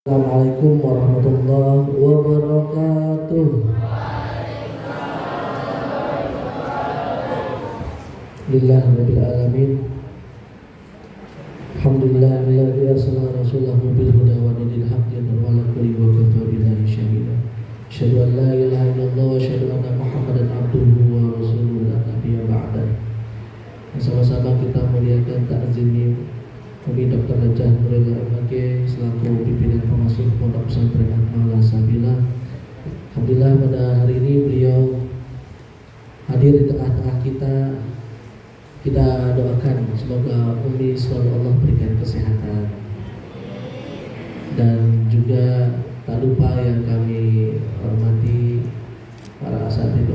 Assalamualaikum warahmatullahi wabarakatuh. Alhamdulillahirabbil alamin. Alhamdulillahilladzi arsala rasulahu bil huda wa dinil haqqi wa ala kulli wa kafa billahi shahida. Asyhadu an la ilaha illallah wa asyhadu anna Muhammadan abduhu wa rasuluhu la nabiyya ba'da. Sama-sama kita muliakan ta'zim Kami Dr. Rajah Nuril MK selaku pimpinan pengasuh Pondok Pesantren Akmal Sabila. Alhamdulillah pada hari ini beliau hadir di tengah-tengah kita. Kita doakan semoga Umi selalu Allah berikan kesehatan. Dan juga tak lupa yang kami hormati para asatidz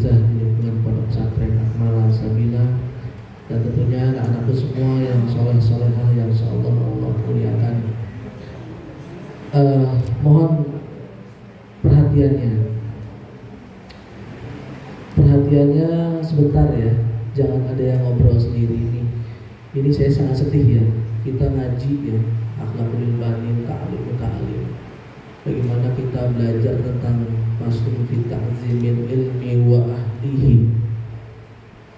di lingkungan Pondok Pesantren Akmal Sabila. Dan tentunya anak-anakku semua yang soleh-solehah yang insyaallah Allah muliakan. Mohon perhatiannya sebentar ya. Jangan ada yang ngobrol sendiri ini. Ini saya sangat sedih ya. Kita ngaji ya, akhlakul banin, ta'lim. Bagaimana kita belajar tentang maslum fi ta'zimil ilmi wa ahlihi.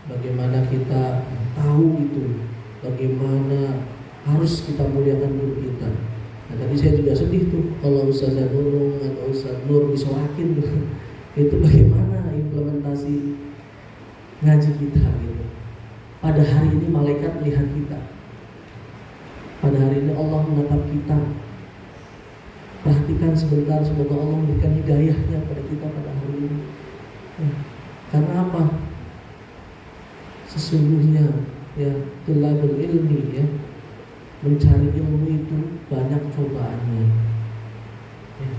Bagaimana kita tahu itu, bagaimana harus kita muliakan guru kita. Nah tadi saya juga sedih tuh kalau Ustaz Nurung atau Ustaz Nur disorakin itu bagaimana implementasi ngaji kita gitu. Pada hari ini malaikat melihat kita. Pada hari ini Allah menatap kita. Perhatikan sebentar, semoga Allah memberikan hidayahnya pada kita pada hari ini. Karena apa? Sesungguhnya ya tulabul ilmi ya, mencari ilmu itu banyak cobaannya ya.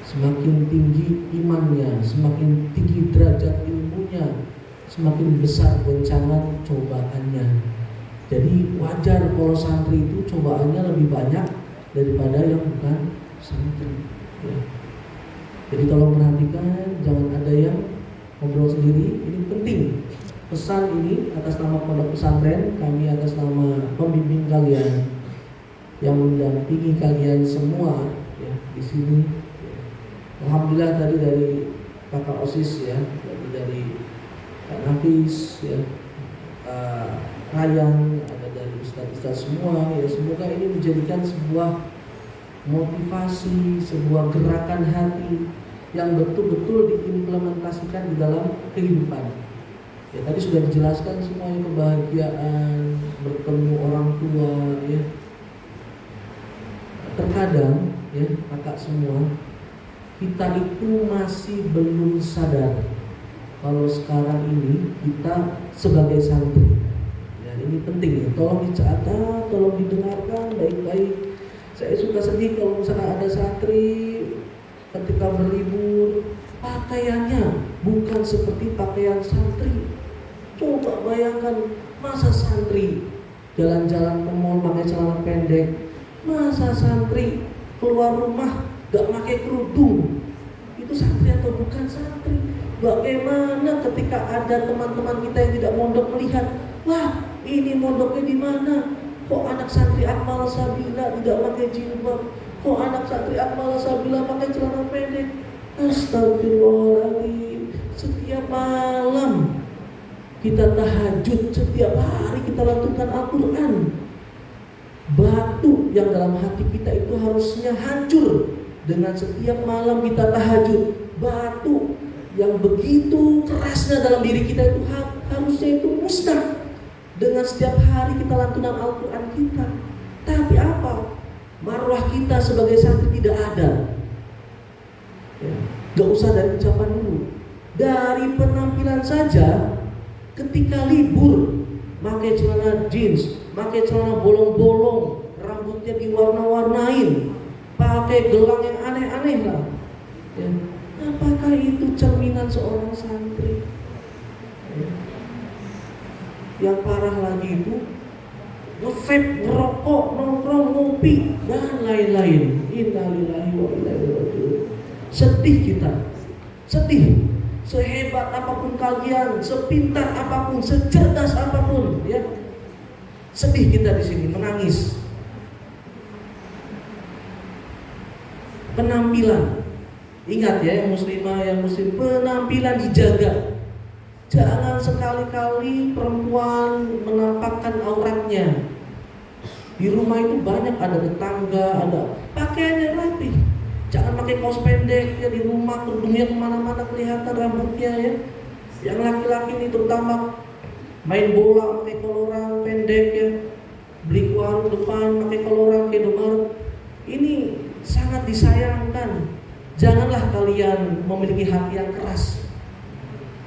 Semakin tinggi imannya, semakin tinggi derajat ilmunya, semakin besar goncangan cobaannya. Jadi wajar kalau santri itu cobaannya lebih banyak daripada yang bukan santri ya. Jadi tolong perhatikan, jangan ada yang ngobrol sendiri, ini penting. Pesan ini atas nama Pondok Pesantren, kami atas nama pembimbing kalian yang mendampingi kalian semua ya di sini. Alhamdulillah tadi dari Kakak OSIS ya, dari Kak Nafis ya, Ryan, ada dari ustaz-ustaz semua ya. Semoga ini menjadikan sebuah motivasi, sebuah gerakan hati yang betul-betul diimplementasikan di dalam kehidupan. Ya, tadi sudah dijelaskan semuanya, kebahagiaan, bertemu orang tua ya. Terkadang ya kakak semua, kita itu masih belum sadar kalau sekarang ini kita sebagai santri. Ya, ini penting ya, tolong dicatat, tolong didengarkan baik-baik. Saya suka sedih kalau misalnya ada santri ketika berlibur pakaiannya bukan seperti pakaian santri. Coba bayangkan, masa santri jalan-jalan ke mall pakai celana pendek, masa santri keluar rumah gak pakai kerudung, itu santri atau bukan santri? Bagaimana ketika ada teman-teman kita yang tidak mondok melihat, wah ini mondoknya di mana? Kok anak santri Akmal Sabila tidak pakai jilbab? Kok anak santri Akmal Sabila pakai celana pendek? Astagfirullahaladzim. Setiap malam kita tahajud, setiap hari kita lantunkan Al-Quran. Batu yang dalam hati kita itu harusnya hancur dengan setiap malam kita tahajud. Batu yang begitu kerasnya dalam diri kita itu harusnya itu musnah dengan setiap hari kita lantunan Al-Quran kita. Tapi apa? Marwah kita sebagai santri tidak ada ya. Gak usah dari ucapan dulu, dari penampilan saja. Ketika libur, pakai celana jeans, pakai celana bolong-bolong, rambutnya diwarna-warnain, pakai gelang yang aneh-aneh lah. Ya. Apakah itu cerminan seorang santri? Ya. Yang parah lagi itu nge-vape, ngerokok, nongkrong, ngopi, dan lain-lain. Innalillahi wa inna ilaihi raji'un. Sedih kita, sedih. Sehebat apapun kalian, sepintar apapun, secerdas apapun, ya, sedih kita di sini, menangis. Penampilan. Ingat ya, yang muslimah, yang muslim, penampilan dijaga. Jangan sekali-kali perempuan menampakkan auratnya. Di rumah itu banyak, ada tetangga, ada pakaiannya rapi. Jangan pakai kaos pendek ya di rumah, kerudungnya kemana-mana kelihatan rambutnya ya. Yang laki-laki ini terutama main bola pakai koloran pendek ya, beli ke warung depan pakai koloran kayak Indomaret. Ini sangat disayangkan. Janganlah kalian memiliki hati yang keras.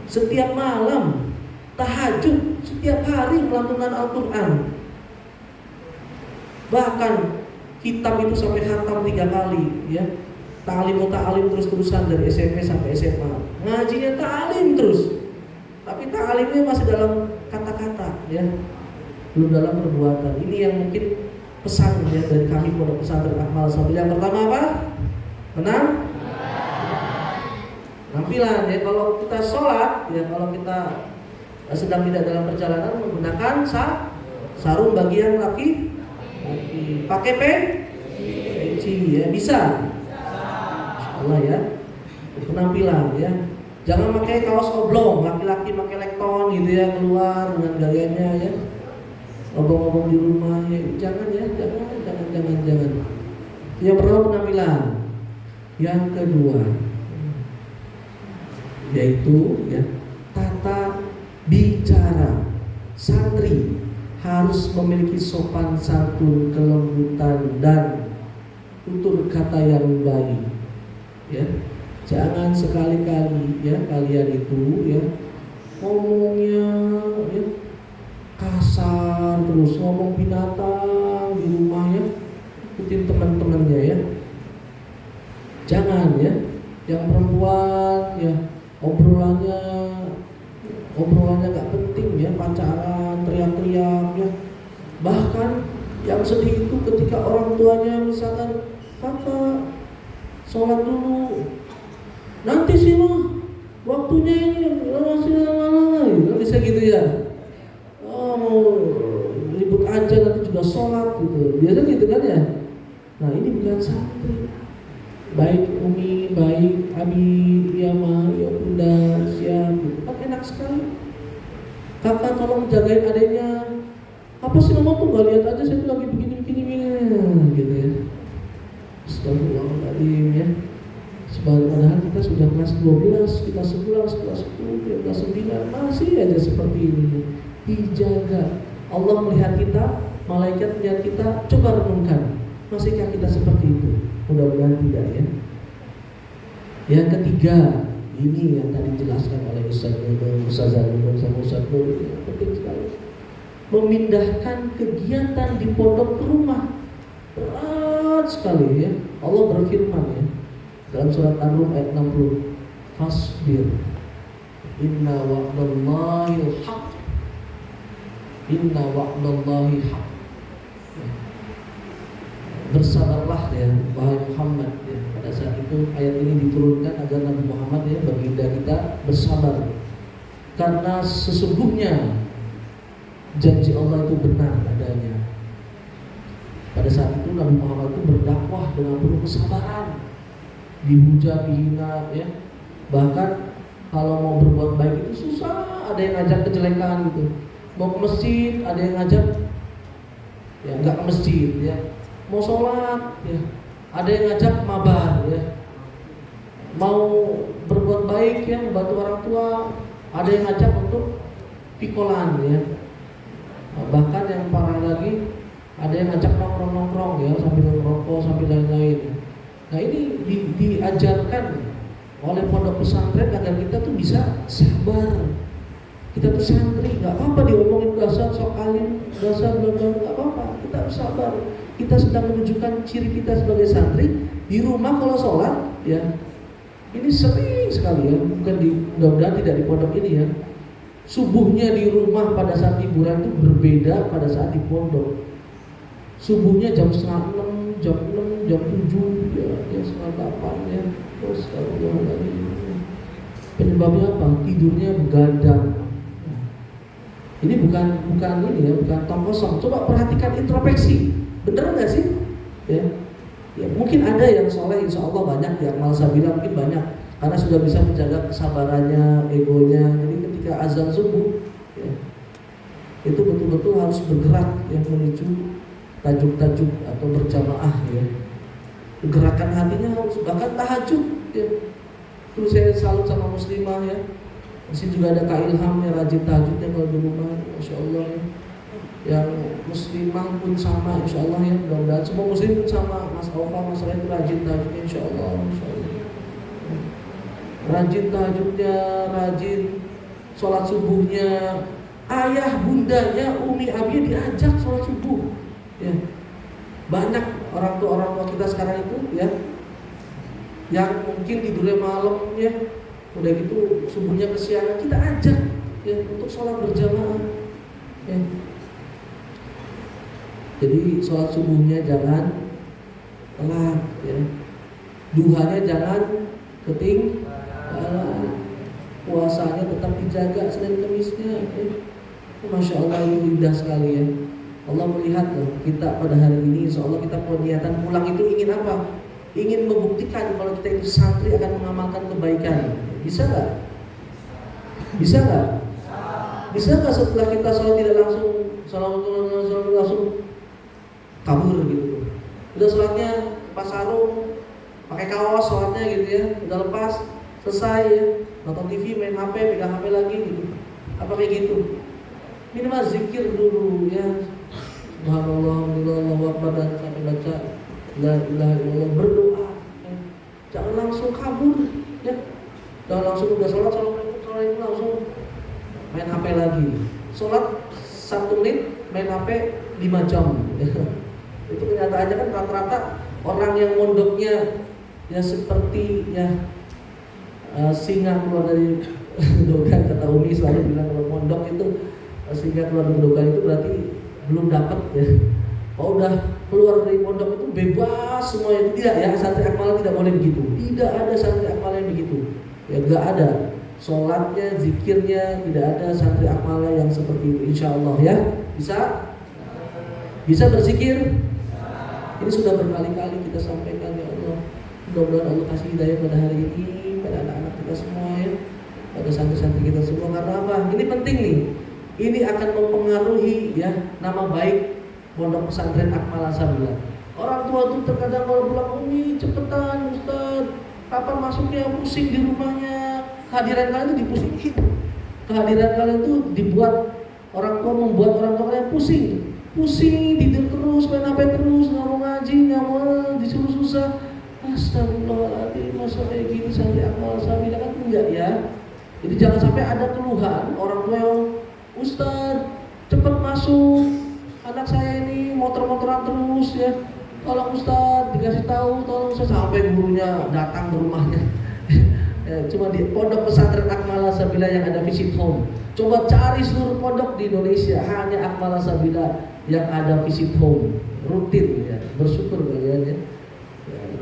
Setiap malam tahajud, setiap hari melantunkan Al-Quran. Bahkan kitab itu sampai khatam 3 kali ya. Ta'lim terus-terusan dari SMP sampai SMA. Ngajinya ta'lim terus. Tapi ta'limnya masih dalam kata-kata ya. Belum dalam perbuatan. Ini yang mungkin pesan ya dari kami Pondok Pesantren Akmal Sambil. Yang pertama apa? Penampilan ya. Kalau kita sholat ya, kalau kita sedang tidak dalam perjalanan menggunakan sarung bagian laki. Pakai peci ya, bisa. Insyaallah ya. Penampilan ya. Jangan pakai kaos oblong, laki-laki pakai lekton gitu ya, keluar dengan gayanya ya. Obong-obong di rumah ya. Jangan ya, jangan. Yang pertama penampilan. Yang kedua yaitu ya, tata bicara. Santri harus memiliki sopan santun, kelembutan dan tutur kata yang baik. Ya, jangan sekali-kali ya kalian itu ya ngomongnya ya, kasar terus, ngomong binatang di rumah ya, ikutin teman-temannya ya. Jangan ya, yang perempuan ya obrolannya gak penting ya, pacaran, teriak-teriak ya. Bahkan yang sedih itu ketika orang tuanya misalkan, kakak sholat dulu, nanti sih mah waktunya ini masih lama-lama, bisa gitu ya. Oh, mau ribut aja nanti juga sholat gitu, biasa gitu kan ya. Nah ini bukan santri. Baik Umi, baik Abi, ya ma, ya bunda, siap gitu. Kan enak sekali. Kakak tolong jagain adanya. Apa sih mama tuh gak lihat aja, saya tuh lagi begini gitu ya. Astagfirullahaladzim ya. Padahal kita sudah kelas 12, kita 11, kelas 10, kelas 9, masih aja seperti ini. Dijaga. Allah melihat kita, malaikat melihat kita. Coba renungkan, masihkah kita seperti itu? Mudah-mudahan tidak ya. Yang ketiga, ini yang tadi dijelaskan oleh Ustaz Zanul sama Ustaz Nur, penting sekali. Memindahkan kegiatan di pondok ke rumah. Berat sekali ya. Allah berfirman ya dalam surat An-Rum ayat 60. Fasbir inna wa'dallahi haq. Inna wa'dallahi haq. Bersabarlah ya wahai Muhammad ya. Pada saat itu ayat ini diturunkan agar Nabi Muhammad ya baginda kita bersabar, karena sesungguhnya janji Allah itu benar adanya. Pada saat itu Nabi Muhammad itu berdakwah dengan penuh kesabaran, dihujat, dihina ya. Bahkan kalau mau berbuat baik itu susah, ada yang ngajak kejelekan gitu. Mau ke masjid, ada yang ngajak ya enggak ke masjid ya. Mau sholat ya, ada yang ngajak mabar ya. Mau berbuat baik ya, membantu orang tua, ada yang ngajak untuk pikolan ya. Bahkan yang parah lagi, ada yang ngajak nongkrong-nongkrong ya, sambil ngerokok, sambil lain-lain. Nah ini diajarkan oleh pondok pesantren agar kita tuh bisa sabar. Kita tuh santri, nggak apa-apa diomongin dasar sok alim, dasar bla-bla, nggak apa-apa. Kita harus sabar. Kita sedang menunjukkan ciri kita sebagai santri. Di rumah kalau sholat ya, ini sering sekali ya, bukan mudah-mudahan tidak di pondok ini ya. Subuhnya di rumah pada saat hiburan itu berbeda pada saat di pondok. Subuhnya jam 5:30, jam 6, jam 7 ya 7:30 ya. Terus kalau lagi penyebabnya apa? Tidurnya begadang. Ini bukan ini ya, bukan tong kosong. Coba perhatikan introspeksi. Bener nggak sih? Ya. Ya mungkin ada yang soleh, insya Allah banyak, yang malsabilah mungkin banyak, karena sudah bisa menjaga kesabarannya, egonya. Jadi ketika azan subuh, ya, itu betul-betul harus bergerak yang menuju tajuk-tajuk atau berjamaah ya. Gerakan hatinya harus, bahkan tahajud ya. Terus saya salut sama muslimah ya. Di sini juga ada Kak Ilham yang rajin tahajudnya kalau di rumah, Masya Allah ya. Yang muslimah pun sama, insya Allah ya. Mudah-mudahan semua muslim pun sama. Mas Alfa, Mas Ray itu rajin tahajudnya, insya Allah, insya Allah. Rajin tahajudnya, rajin sholat subuhnya. Ayah bundanya Umi Abi diajak sholat subuh ya. Banyak orang tua kita sekarang itu ya, yang mungkin tidurnya malam ya, udah gitu subuhnya kesiangan, kita ajak ya untuk sholat berjamaah ya. Jadi sholat subuhnya jangan telat ya, duhanya jangan ketinggalan, puasanya tetap dijaga Senin Kemisnya ya. Masya Allah, itu indah sekali ya. Allah melihat loh kita pada hari ini, insya Allah kita punya niatan pulang itu ingin apa? Ingin membuktikan kalau kita itu santri akan mengamalkan kebaikan. Bisa nggak? Bisa nggak? Bisa nggak setelah kita sholat tidak langsung langsung kabur gitu? Udah sholatnya pas sarung, pakai kaos sholatnya gitu ya, udah lepas, selesai ya, nonton TV, main HP, pegang HP lagi gitu. Apa kayak gitu? Minimal zikir dulu ya. Subhanallah, Allahu Akbar, dan sampai baca la ilaha illallah, berdoa ya. Jangan langsung kabur ya. Jangan langsung udah sholat itu langsung main HP lagi. Sholat 1 menit, main HP 5 jam ya. Itu kenyataannya kan rata-rata orang yang mondoknya ya seperti ya singa keluar dari dogan, kata Umi selalu bilang kalau mondok itu singa keluar dari dogan itu berarti belum dapat ya. Kalau udah keluar dari pondok itu bebas semuanya, tidak ya. Santri akmal tidak boleh begitu. Tidak ada santri akmal yang begitu. Ya enggak ada. Sholatnya, zikirnya tidak ada santri akmal yang seperti itu. Insya Allah ya. Bisa berzikir. Ini sudah berkali-kali kita sampaikan ya Allah. Mudah-mudahan Allah kasih hidayah pada hari ini, pada anak-anak kita semua ya, pada santri-santri kita semua. Karena apa? Ini penting nih. Ini akan mempengaruhi ya nama baik pondok pesantren Akmal Alhamdulillah. Orang tua tuh terkadang kalau pulang, Umi cepetan Ustaz, kapan masuknya, pusing di rumahnya. Kehadiran kalian itu dipusingin. Kehadiran kalian itu membuat orang tua kalian pusing, tidur terus, main HP terus, nggak mau ngaji, nggak mau, disuruh susah. Astagfirullahaladzim, masa kayak gini santri Akmal Alhamdulillah kan enggak ya. Jadi jangan sampai ada keluhan orang tua yang, Ustaz, cepat masuk, anak saya ini motor-motoran terus ya. Tolong Ustaz, dikasih tahu, tolong Ustaz, sampai gurunya datang ke rumahnya. Cuma di pondok pesantren Akmal Alhamdulillah yang ada visit home. Coba cari seluruh pondok di Indonesia, hanya Akmal Alhamdulillah yang ada visit home rutin ya. Bersyukur kalian ya.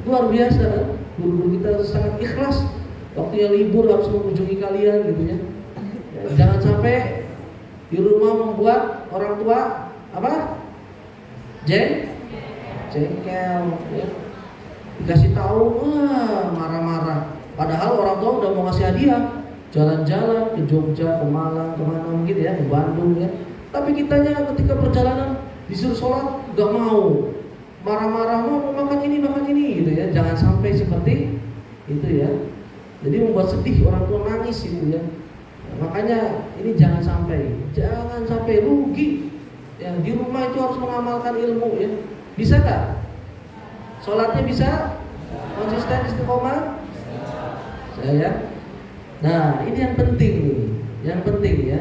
Luar biasa kan? Guru-guru kita sangat ikhlas. Waktunya libur harus mengunjungi kalian gitu ya. Jangan sampai di rumah membuat orang tua apa? Jengkel ya. Dikasih tahu marah-marah. Padahal orang tua udah mau ngasih hadiah, jalan-jalan ke Jogja, ke Malang, kemana mungkin ya, ke Bandung ya. Tapi kitanya ketika perjalanan disuruh sholat gak mau, marah-marah, mau makan ini gitu ya. Jangan sampai seperti itu ya. Jadi membuat sedih, orang tua nangis itu ya. Makanya ini jangan sampai rugi. Ya, di rumah itu harus mengamalkan ilmu ya. Bisa nggak? Sholatnya bisa? Konsisten, istiqomah? Ya. Nah, ini yang penting nih. Yang penting ya.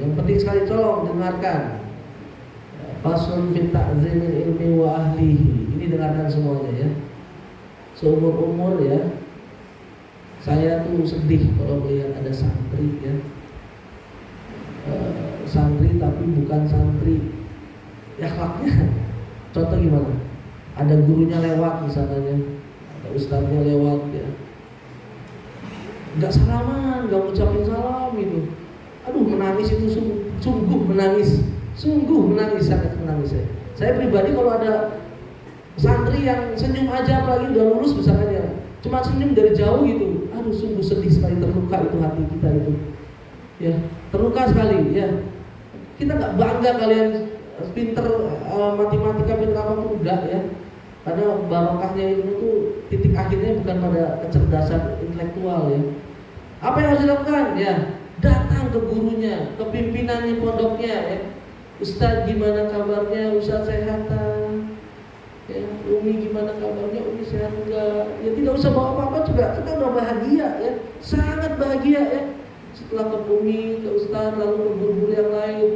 Yang penting sekali, tolong dengarkan. Faslun fi ta'zimil ilmi wa ahlihi. Ini dengarkan semuanya ya. Seumur-umur ya, saya tuh sedih kalau melihat ada santri ya, santri tapi bukan santri akhlaknya. Contoh gimana? Ada gurunya lewat misalnya, ada ustadznya lewat ya, nggak salaman, nggak ngucapin salam gitu. Aduh, menangis itu sungguh menangis, sangat menangis saya. Saya pribadi kalau ada Santri yang senyum aja, apalagi udah lulus misalkan ya, cuma senyum dari jauh gitu, aduh sungguh sedih sekali, terluka itu hati kita itu, ya terluka sekali ya. Kita nggak bangga kalian pinter matematika, pinter apapun, enggak ya, karena barokahnya ilmu tuh titik akhirnya bukan pada kecerdasan intelektual ya. Apa yang harus dilakukan ya? Datang ke gurunya, ke pimpinannya pondoknya ya. Ustaz gimana kabarnya? Ustaz sehatan? Ya, Umi gimana kabarnya? Umi sehat enggak? Ya tidak usah bawa apa-apa juga, kita udah bahagia ya, sangat bahagia ya. Setelah ke Umi, ke Ustaz, lalu ke guru-guru yang lain,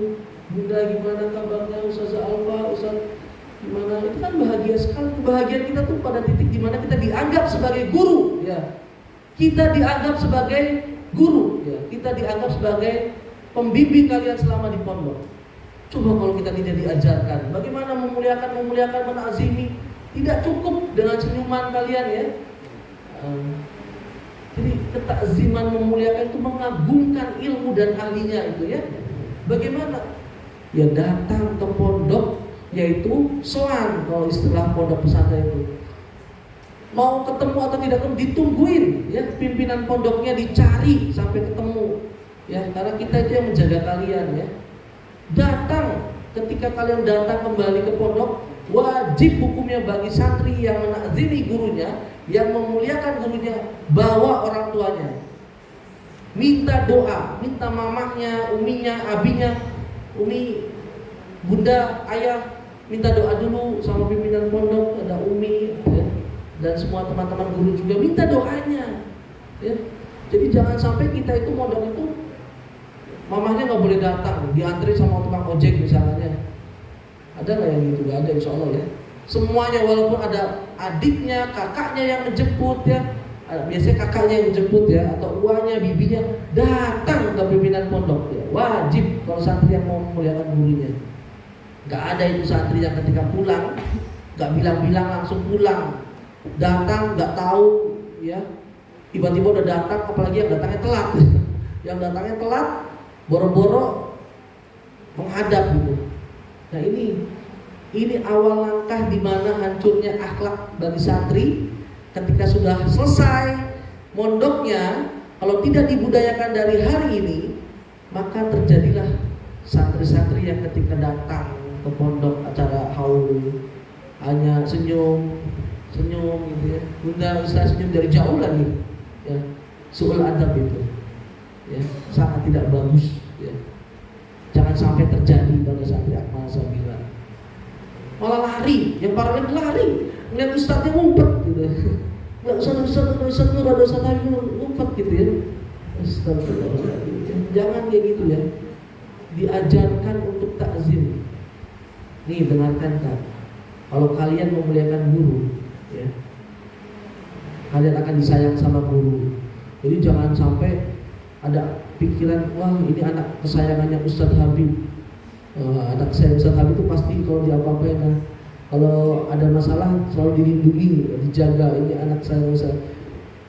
Bunda gimana kabarnya? Ustaz Alfa, Ustaz gimana? Itu kan bahagia sekali. Kebahagiaan kita tuh pada titik dimana kita dianggap sebagai guru ya. Kita dianggap sebagai guru ya. Kita dianggap sebagai pembimbing kalian selama di pondok. Coba kalau kita tidak diajarkan bagaimana memuliakan, menazimi, tidak cukup dengan senyuman kalian ya. Jadi ketakziman, memuliakan itu mengagungkan ilmu dan ahlinya itu ya. Bagaimana? Ya datang ke pondok, yaitu soan kalau istilah pondok pesantren itu. Mau ketemu atau tidak ketemu ditungguin ya, pimpinan pondoknya dicari sampai ketemu ya, karena kita itu yang menjaga kalian ya. Datang, ketika kalian datang kembali ke pondok, wajib hukumnya bagi santri yang menazimi gurunya, yang memuliakan gurunya, bawa orang tuanya, minta doa, minta mamahnya, uminya, abinya, umi, bunda, ayah, minta doa dulu sama pimpinan pondok, ada umi ya, dan semua teman-teman guru juga minta doanya ya. Jadi jangan sampai kita itu pondok itu mamahnya nggak boleh datang, diantri sama tukang ojek misalnya. Ada nggak yang gitu? Nggak ada, insya Allah ya. Semuanya, walaupun ada adiknya, kakaknya yang menjemput ya, biasanya kakaknya yang menjemput ya, atau uangnya, bibinya, datang ke pimpinan pondok ya. Wajib kalau santri yang mau memuliakan gurunya. Nggak ada itu santri yang ketika pulang nggak bilang-bilang langsung pulang, datang nggak tahu ya, tiba-tiba udah datang, apalagi yang datangnya telat. Yang datangnya telat, boro-boro menghadap gitu. Nah ini awal langkah di mana hancurnya akhlak bagi santri ketika sudah selesai mondoknya. Kalau tidak dibudayakan dari hari ini, maka terjadilah santri-santri yang ketika datang ke pondok acara haul hanya senyum gitu ya. Bunda, Ustaz senyum dari jauh lagi ya. Su'ul adab itu ya, sangat tidak bagus ya. Jangan sampai terjadi pada santri akmal sabila. Malah lari, yang para lain lari, ngeliat ustadznya ngumpet gitu. Nggak usah ngumpet gitu ya. Astagfirullahaladzim. Jangan kayak gitu ya. Diajarkan untuk takzim. Nih dengarkan kan. Kalau kalian memuliakan guru ya, kalian akan disayang sama guru. Jadi jangan sampai ada pikiran, wah ini anak kesayangannya Ustadz Habib, anak saya Ustadz Habib itu pasti kalau diapa-apain kan, kalau ada masalah selalu dilindungi, dijaga, ini anak saya Ustadz.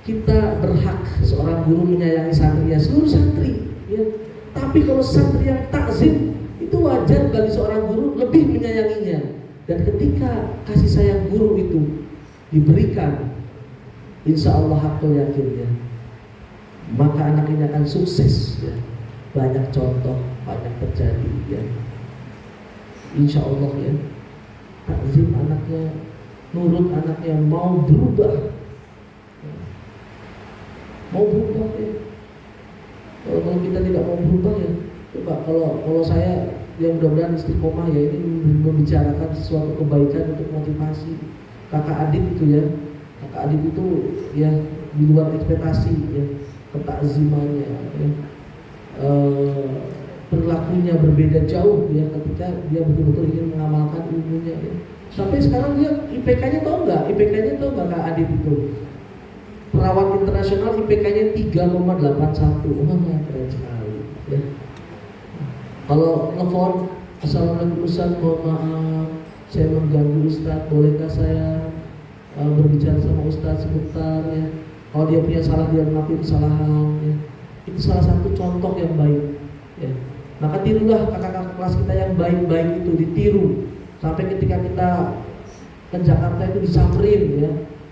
Kita berhak seorang guru menyayangi santrinya, seluruh santri ya. Tapi kalau santri yang takzim, itu wajar bagi seorang guru lebih menyayanginya. Dan ketika kasih sayang guru itu diberikan, insya Allah hakul yakin ya, maka anak ini akan sukses ya. Banyak contoh, banyak terjadi ya. Insya Allah ya. Takzim anaknya, nurut anaknya, mau berubah ya. Mau berubah ya. Kalau kita tidak mau berubah ya, coba kalau saya yang mudah-mudahan istiqomah ya, ini membicarakan sesuatu kebaikan untuk motivasi kakak adik itu ya. Kakak adik itu ya di luar ekspektasi ya, ketakzimannya ya. Perilakunya berbeda jauh ya ketika dia betul-betul ingin mengamalkan ilmunya ya. Sampai sekarang dia IPK-nya tahu nggak? IPK-nya tahu nggak Kak Adit itu? Perawat internasional IPK-nya 3,81. Wah, keren sekali ya. Kalau telepon, Assalamualaikum Ustaz, mohon maaf saya mengganggu Ustaz, bolehkah saya berbicara sama Ustaz sebentar ya. Kalau dia punya salah, dia mengakui kesalahan ya. Itu salah satu contoh yang baik ya. Maka tirulah kakak-kakak kelas kita yang baik-baik itu, ditiru. Sampai ketika kita ke Jakarta itu disamperin ya,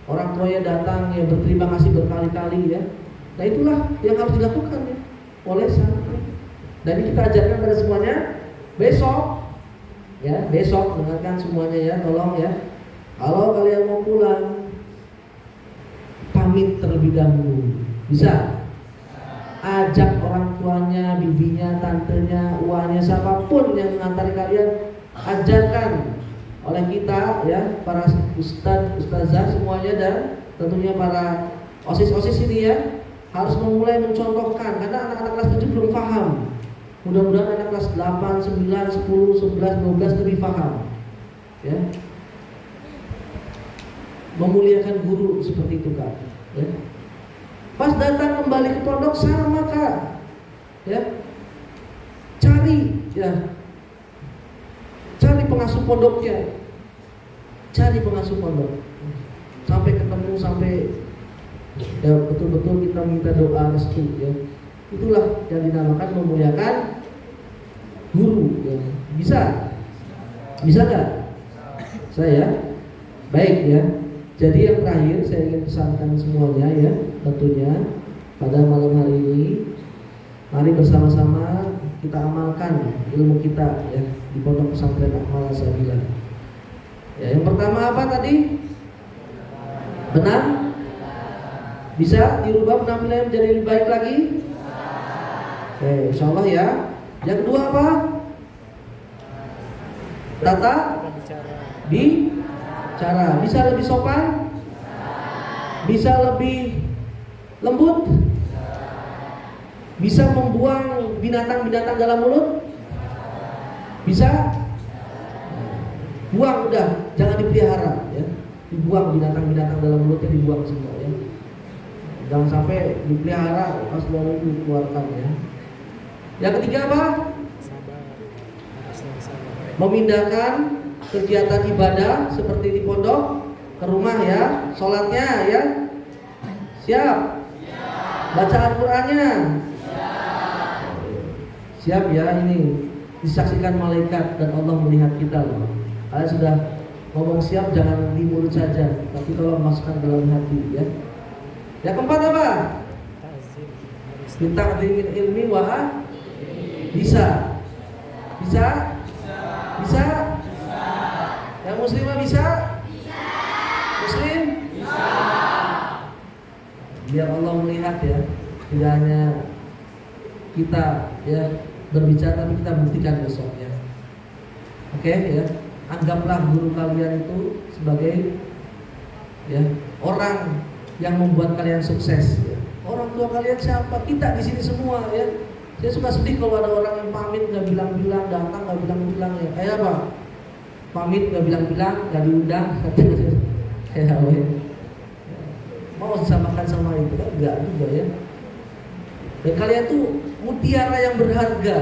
orang tuanya datang ya, berterima kasih berkali-kali ya. Nah itulah yang harus dilakukan ya oleh santri. Dan ini kita ajarkan pada semuanya besok ya, besok dengarkan semuanya ya, tolong ya. Kalau kalian mau pulang, pamit terlebih dahulu. Bisa? Ajak orang tuanya, bibinya, tantenya, uangnya, siapapun yang mengantari kalian, ajarkan oleh kita ya, para ustadz, ustazah semuanya, dan tentunya para osis-osis ini ya, harus memulai mencontohkan, karena anak-anak kelas 7 belum paham. Mudah-mudahan anak kelas 8, 9, 10, 11, 12 lebih paham ya. Memuliakan guru seperti itu Kak ya. Pas datang kembali ke pondok sama Kak ya, cari ya, cari pengasuh pondoknya, cari pengasuh pondok sampai ketemu, sampai ya betul-betul kita minta doa restu ya. Itulah yang dinamakan memuliakan guru ya. Bisa? Bisa gak? Saya? Baik ya. Jadi yang terakhir saya ingin pesankan semuanya ya, tentunya pada malam hari ini, mari bersama-sama kita amalkan ilmu kita ya di Pondok Pesantren Akmal As-Sabila. Ya, yang pertama apa tadi? Benar? Bisa dirubah penampilannya menjadi lebih baik lagi? Oke, insya Allah ya. Yang kedua apa? Tata bicara. Bisa lebih sopan? Bisa lebih lembut? Bisa membuang binatang-binatang dalam mulut? Bisa? Buang udah, jangan dipelihara ya. Dibuang binatang-binatang dalam mulutnya, dibuang semua ya. Jangan sampai dipelihara pas baru dikeluarkan ya. Yang ketiga apa? Memindahkan kegiatan ibadah seperti di pondok ke rumah ya. Sholatnya ya. Siap? Baca Al-Qur'annya? Siap ya, ini disaksikan malaikat dan Allah melihat kita loh. Kalian sudah ngomong siap, jangan di mulut saja, tapi tolong masukkan dalam hati ya. Yang keempat apa? Bita'dhimil ilmi wa bisa. Bisa? Bisa? Yang muslimah bisa? Muslim? Bisa. Biar Allah melihat ya, tidak hanya kita ya berbicara, tapi kita buktikan besok ya. Oke ya, anggaplah guru kalian itu sebagai ya orang yang membuat kalian sukses ya. Orang tua kalian siapa? Kita di sini semua ya. Saya suka sedih kalau ada orang yang pamit nggak bilang-bilang, datang nggak bilang-bilang ya. Kayak apa? Pamit nggak bilang-bilang, nggak diundang, kayak apa ya? Mau disamakan sama itu kan enggak juga ya. Dan kalian tuh mutiara yang berharga.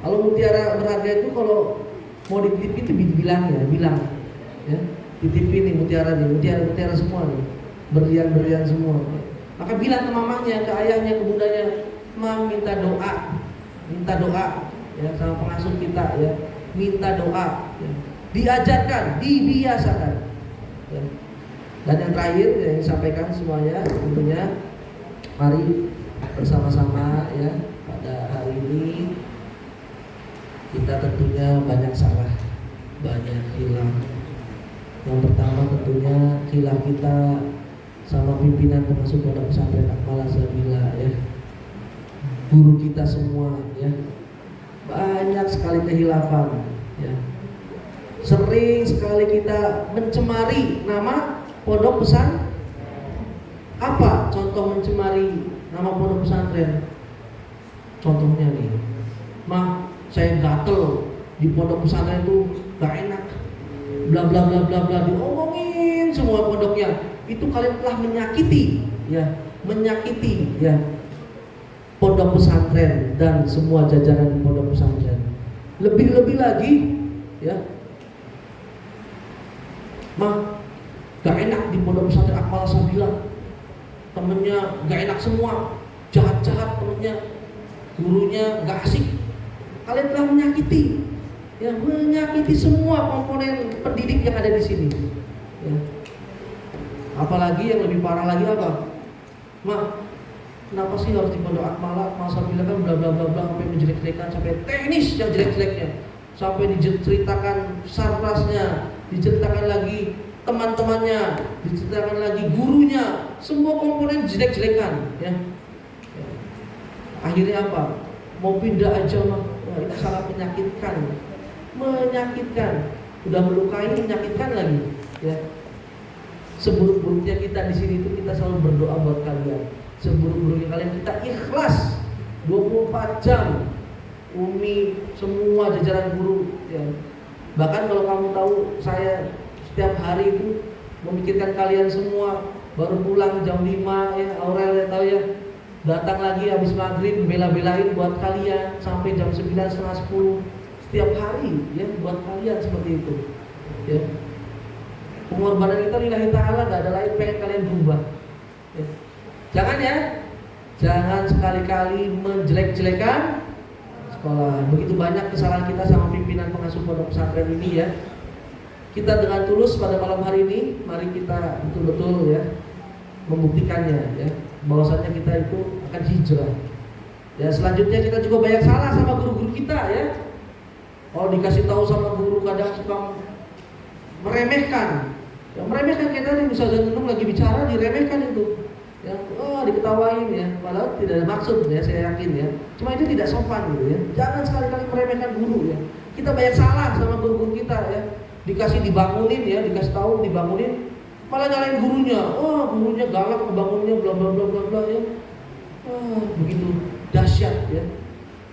Kalau mutiara berharga itu kalau mau dititip itu dibilang ya, bilang ya, titipin nih mutiara nih, mutiara semua nih, berlian semua. Maka bilang ke mamanya, ke ayahnya, ke bundanya, mam minta doa ya sama pengasuh kita ya, minta doa ya. Diajarkan, dibiasakan ya. Dan yang terakhir yang disampaikan semuanya tentunya, mari bersama-sama ya pada hari ini kita tentunya banyak salah, banyak hilaf. Yang pertama tentunya hilaf kita sama pimpinan pengasuh Pondok Pesantren Akmal As-Sabila ya, guru kita semua ya, banyak sekali kehilafan ya. Sering sekali kita mencemari nama pondok pesantren. Apa contoh mencemari nama pondok pesantren? Contohnya nih, mah saya gatel di pondok pesantren itu gak enak, bla bla bla bla bla, diomongin semua pondoknya. Itu kalian telah menyakiti ya pondok pesantren dan semua jajaran di pondok pesantren. Lebih-lebih lagi ya, mah gak enak di pondok pesantren Akmal As-Sabila, temennya gak enak semua, jahat-jahat temennya, gurunya gak asik. Kalian telah menyakiti semua komponen pendidik yang ada di sini. Ya. Apalagi yang lebih parah lagi apa? Mak, kenapa sih harus di Pondok Akmal Sabila kan bla bla bla bla sampai menjelek-jelekan, sampai teknis yang jelek-jeleknya, sampai diceritakan sarplasnya, diceritakan lagi teman-temannya, diceritakan lagi gurunya, semua komponen jelek-jelekan, ya. Akhirnya apa? Mau pindah aja mah, wah, itu sangat menyakitkan, udah melukai, menyakitkan lagi, ya. Seburuk-buruknya kita di sini itu kita selalu berdoa buat kalian. Seburuk-buruknya kalian kita ikhlas 24 jam. Umi, semua jajaran guru, ya. Bahkan kalau kamu tahu saya setiap hari itu memikirkan kalian semua, baru pulang jam 5 ya, Aurel ya tahu ya. Datang lagi habis maghrib bela-belain buat kalian sampai jam 9 setengah 10 setiap hari ya, buat kalian seperti itu, ya. Pengorbanan kita lillahi ta'ala, gak ada lain, pengen kalian berubah, ya. Jangan ya, jangan sekali-kali menjelek-jelekan sekolah. Begitu banyak kesalahan kita sama pimpinan pengasuh pondok pesantren ini ya. Kita dengan tulus pada malam hari ini, mari kita betul-betul ya membuktikannya ya, bahwasanya kita itu akan hijrah. Ya, selanjutnya kita juga banyak salah sama guru-guru kita ya. Oh, dikasih tahu sama guru kadang suka meremehkan. Ya, meremehkan kayak tadi Ustazah Nunung lagi bicara diremehkan itu. Ya, oh diketawain ya, padahal tidak ada maksud ya, saya yakin ya. Cuma itu tidak sopan gitu ya. Jangan sekali-kali meremehkan guru ya. Kita banyak salah sama guru-guru kita ya. Dikasih dibangunin ya, dikasih tahu dibangunin, malah nyalain gurunya. Oh, gurunya galak ngebangunnya bla bla bla bla bla ya. Oh, begitu dahsyat ya.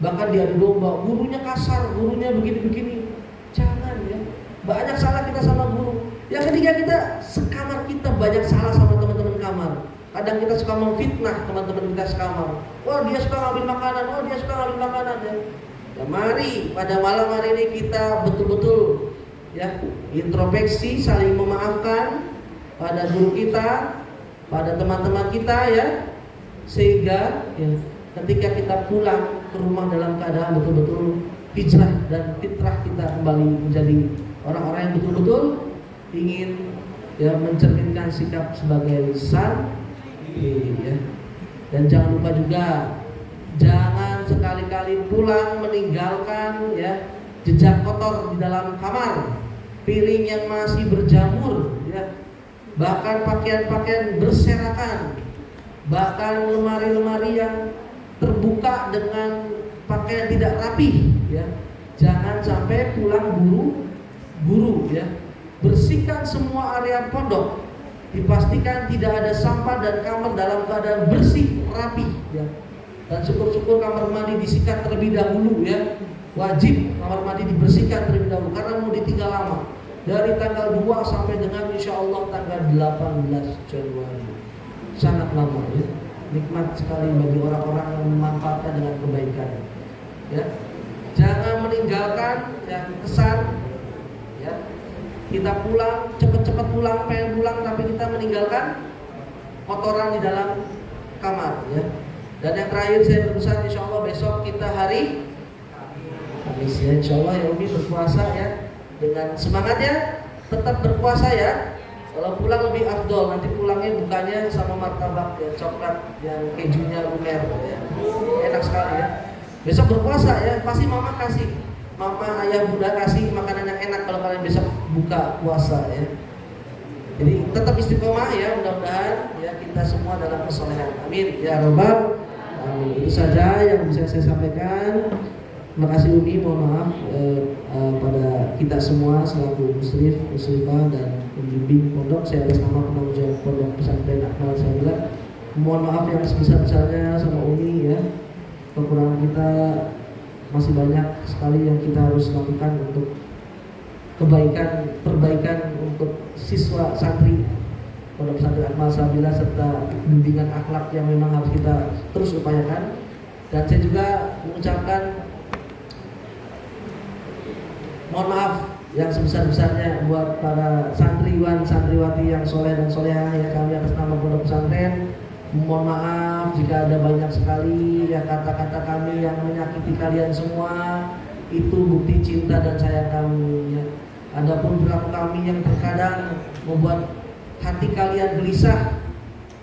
Bahkan diadu domba, gurunya kasar, gurunya begini-begini. Jangan ya. Banyak salah kita sama guru. Yang ketiga, kita sekamar kita banyak salah sama teman-teman kamar. Kadang kita suka memfitnah teman-teman kita sekamar. Wah, dia suka ngambil makanan, oh dia suka ngambil makanan ya. Ya mari pada malam hari ini kita betul-betul ya introspeksi, saling memaafkan pada guru kita, pada teman-teman kita ya, sehingga ya, ketika kita pulang ke rumah dalam keadaan betul-betul hijrah dan fitrah kita kembali menjadi orang-orang yang betul-betul ingin ya mencerminkan sikap sebagai santri ya. Dan jangan lupa juga jangan sekali-kali pulang meninggalkan ya jejak kotor di dalam kamar, piring yang masih berjamur ya, bahkan pakaian-pakaian berserakan, bahkan lemari-lemari yang terbuka dengan pakaian tidak rapi ya. Jangan sampai pulang buru-buru ya. Bersihkan semua area pondok, dipastikan tidak ada sampah dan kamar dalam keadaan bersih, rapi ya. Dan syukur-syukur kamar mandi disikat terlebih dahulu ya. Wajib kamar mandi dibersihkan terlebih dahulu karena mau ditinggal lama. Dari tanggal 2 sampai dengan insya Allah tanggal 18 Januari. Sangat lama ya. Nikmat sekali bagi orang-orang yang memanfaatkan dengan kebaikan ya. Jangan meninggalkan yang kesan ya. Kita pulang, cepat-cepat pulang, pengen pulang tapi kita meninggalkan kotoran di dalam kamar ya. Dan yang terakhir saya berpesan insya Allah besok kita hari Kamis ya, insya Allah ya Umi berpuasa ya. Dengan semangatnya tetap berpuasa ya. Kalau pulang lebih afdol, nanti pulangnya bukannya sama martabak ya, coklat yang kejunya lumer ya. Enak sekali ya. Besok berpuasa ya, pasti mama kasih, mama, ayah, bunda kasih makanan yang enak kalau kalian besok buka puasa ya. Jadi tetap istiqomah ya, mudah-mudahan ya kita semua dalam kesolehan. Amin ya robbal alamin. Itu saja yang bisa saya sampaikan. Terima kasih Umi, mohon maaf pada kita semua selaku musrif, muslimah dan pembimbing pondok. Saya atas nama penanggung jawab pondok pesantren Akmal Sabila mohon maaf yang sebesar-besarnya sama Umi ya. Kekurangan kita masih banyak sekali yang kita harus lakukan untuk perbaikan untuk siswa santri pondok pesantren Akmal Sabila serta bimbingan akhlak yang memang harus kita terus upayakan. Dan saya juga mengucapkan mohon maaf yang sebesar-besarnya buat para santriwan, santriwati yang soleh dan solehah ya, kami atas nama pondok pesantren mohon maaf jika ada banyak sekali ya kata-kata kami yang menyakiti kalian semua. Itu bukti cinta dan sayang kami ya. Adapun perilaku kami yang terkadang membuat hati kalian gelisah,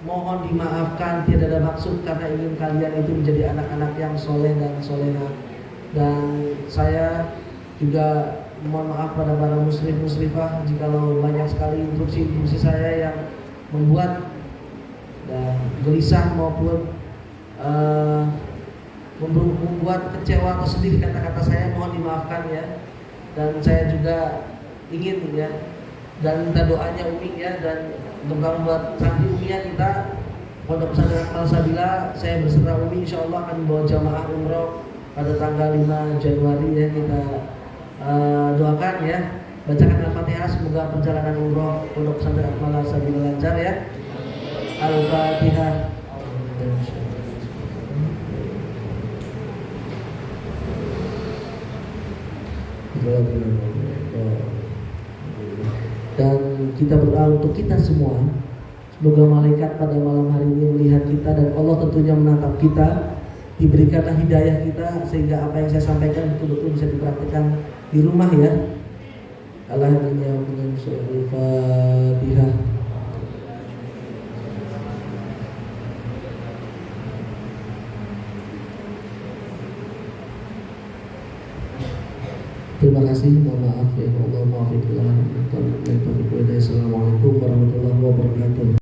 mohon dimaafkan, tidak ada maksud karena ingin kalian itu menjadi anak-anak yang soleh dan soleha. Dan saya juga mohon maaf pada para muslim muslimah jikalau banyak sekali instruksi saya yang membuat dan gelisah maupun membuat kecewa atau sedih kata-kata saya, mohon dimaafkan ya. Dan saya juga ingin ya, dan minta doanya Umi ya, dan untuk buat santri Umi ya, kita Pondok Pesantren Al-Sabila, saya berserta Umi insya Allah akan membawa jamaah umroh pada tanggal 5 Januari ya. Kita doakan ya, bacakan Al-Fatihah, semoga perjalanan umroh Pondok Pesantren Al-Sabila lancar ya. Al-Fatihah. Dan kita berdoa untuk kita semua, semoga malaikat pada malam hari ini melihat kita dan Allah tentunya menatap kita, diberikanlah hidayah kita sehingga apa yang saya sampaikan betul-betul bisa dipraktikkan di rumah ya. Alhamdulillah dengan surah Al-Fatihah. Terima kasih, mohon maaf ya Allah, Assalamualaikum warahmatullahi wabarakatuh.